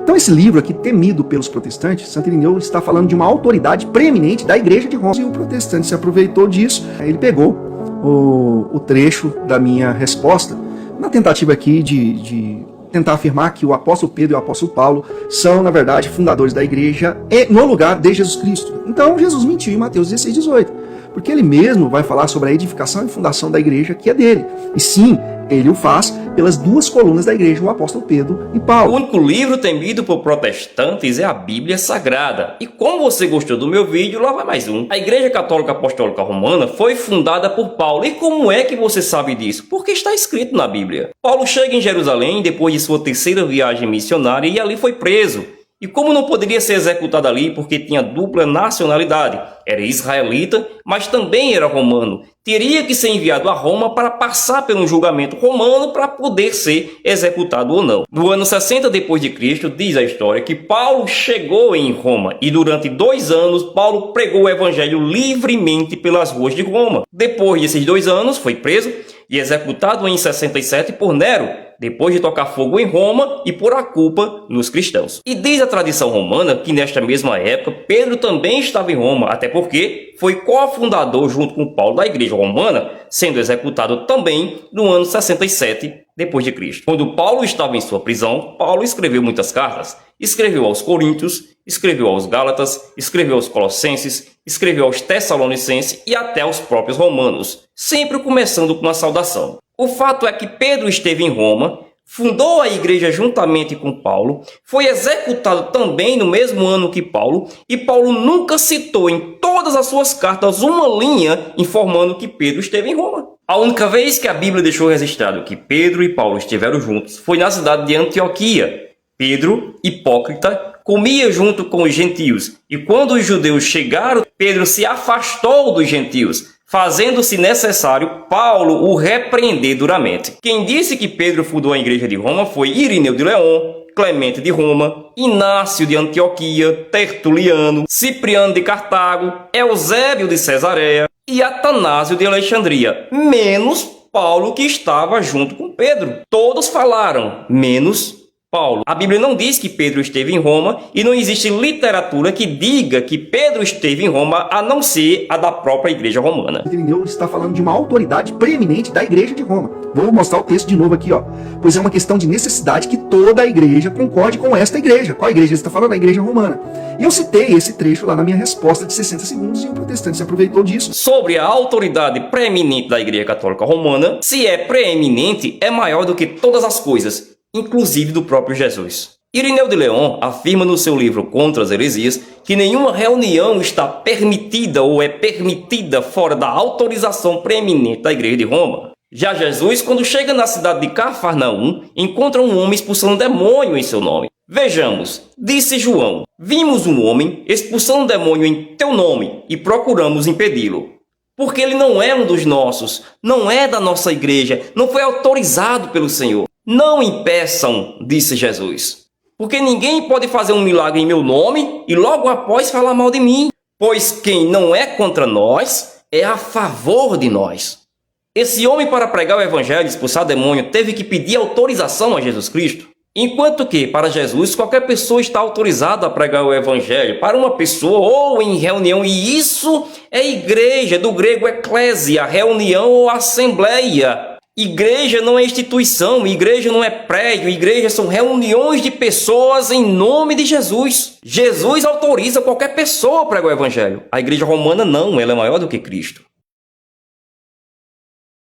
Então esse livro aqui, temido pelos protestantes, Santo Irineu está falando de uma autoridade preeminente da igreja de Roma. E o protestante se aproveitou disso, ele pegou o trecho da minha resposta, na tentativa aqui de tentar afirmar que o apóstolo Pedro e o apóstolo Paulo são, na verdade, fundadores da igreja no lugar de Jesus Cristo. Então Jesus mentiu em Mateus 16, 18, porque ele mesmo vai falar sobre a edificação e fundação da igreja que é dele. E sim, ele o faz pelas duas colunas da igreja, o apóstolo Pedro e Paulo. O único livro temido por protestantes é a Bíblia Sagrada. E como você gostou do meu vídeo, lá vai mais um. A Igreja Católica Apostólica Romana foi fundada por Paulo. E como é que você sabe disso? Porque está escrito na Bíblia. Paulo chega em Jerusalém depois de sua terceira viagem missionária e ali foi preso. E como não poderia ser executado ali porque tinha dupla nacionalidade, era israelita, mas também era romano, teria que ser enviado a Roma para passar por um julgamento romano para poder ser executado ou não. No ano 60 depois de Cristo, diz a história que Paulo chegou em Roma e durante 2 anos Paulo pregou o evangelho livremente pelas ruas de Roma. Depois desses 2 anos foi preso e executado em 67 por Nero, depois de tocar fogo em Roma e pôr a culpa nos cristãos. E diz a tradição romana que nesta mesma época Pedro também estava em Roma, até porque foi cofundador junto com Paulo da igreja romana, sendo executado também no ano 67 depois de Cristo. Quando Paulo estava em sua prisão, Paulo escreveu muitas cartas. Escreveu aos Coríntios, escreveu aos Gálatas, escreveu aos Colossenses, escreveu aos Tessalonicenses e até aos próprios romanos, sempre começando com uma saudação. O fato é que Pedro esteve em Roma, fundou a igreja juntamente com Paulo, foi executado também no mesmo ano que Paulo, e Paulo nunca citou em todas as suas cartas uma linha informando que Pedro esteve em Roma. A única vez que a Bíblia deixou registrado que Pedro e Paulo estiveram juntos foi na cidade de Antioquia. Pedro, hipócrita, comia junto com os gentios, e quando os judeus chegaram, Pedro se afastou dos gentios, fazendo-se necessário Paulo o repreender duramente. Quem disse que Pedro fundou a igreja de Roma foi Irineu de León, Clemente de Roma, Inácio de Antioquia, Tertuliano, Cipriano de Cartago, Eusébio de Cesareia e Atanásio de Alexandria, menos Paulo, que estava junto com Pedro. Todos falaram, menos Paulo. A Bíblia não diz que Pedro esteve em Roma e não existe literatura que diga que Pedro esteve em Roma, a não ser a da própria igreja romana. Irineu está falando de uma autoridade preeminente da igreja de Roma. Vou mostrar o texto de novo aqui, ó. Pois é uma questão de necessidade que toda a igreja concorde com esta igreja. Qual igreja ele está falando? A igreja romana. E eu citei esse trecho lá na minha resposta de 60 segundos e o protestante se aproveitou disso. Sobre a autoridade preeminente da igreja católica romana, se é preeminente, é maior do que todas as coisas, inclusive do próprio Jesus. Irineu de León afirma no seu livro Contra as Heresias que nenhuma reunião está permitida ou é permitida fora da autorização preeminente da igreja de Roma. Já Jesus, quando chega na cidade de Cafarnaum, encontra um homem expulsando demônio em seu nome. Vejamos, disse João, vimos um homem expulsando demônio em teu nome e procuramos impedi-lo. Porque ele não é um dos nossos, não é da nossa igreja, não foi autorizado pelo Senhor. Não impeçam, disse Jesus, porque ninguém pode fazer um milagre em meu nome e logo após falar mal de mim, pois quem não é contra nós é a favor de nós. Esse homem, para pregar o evangelho e expulsar demônio, teve que pedir autorização a Jesus Cristo, enquanto que, para Jesus, qualquer pessoa está autorizada a pregar o evangelho para uma pessoa ou em reunião, e isso é igreja, do grego eclésia, reunião ou assembleia. Igreja não é instituição, igreja não é prédio, igreja são reuniões de pessoas em nome de Jesus. Jesus autoriza qualquer pessoa a pregar o evangelho. A igreja romana não, ela é maior do que Cristo.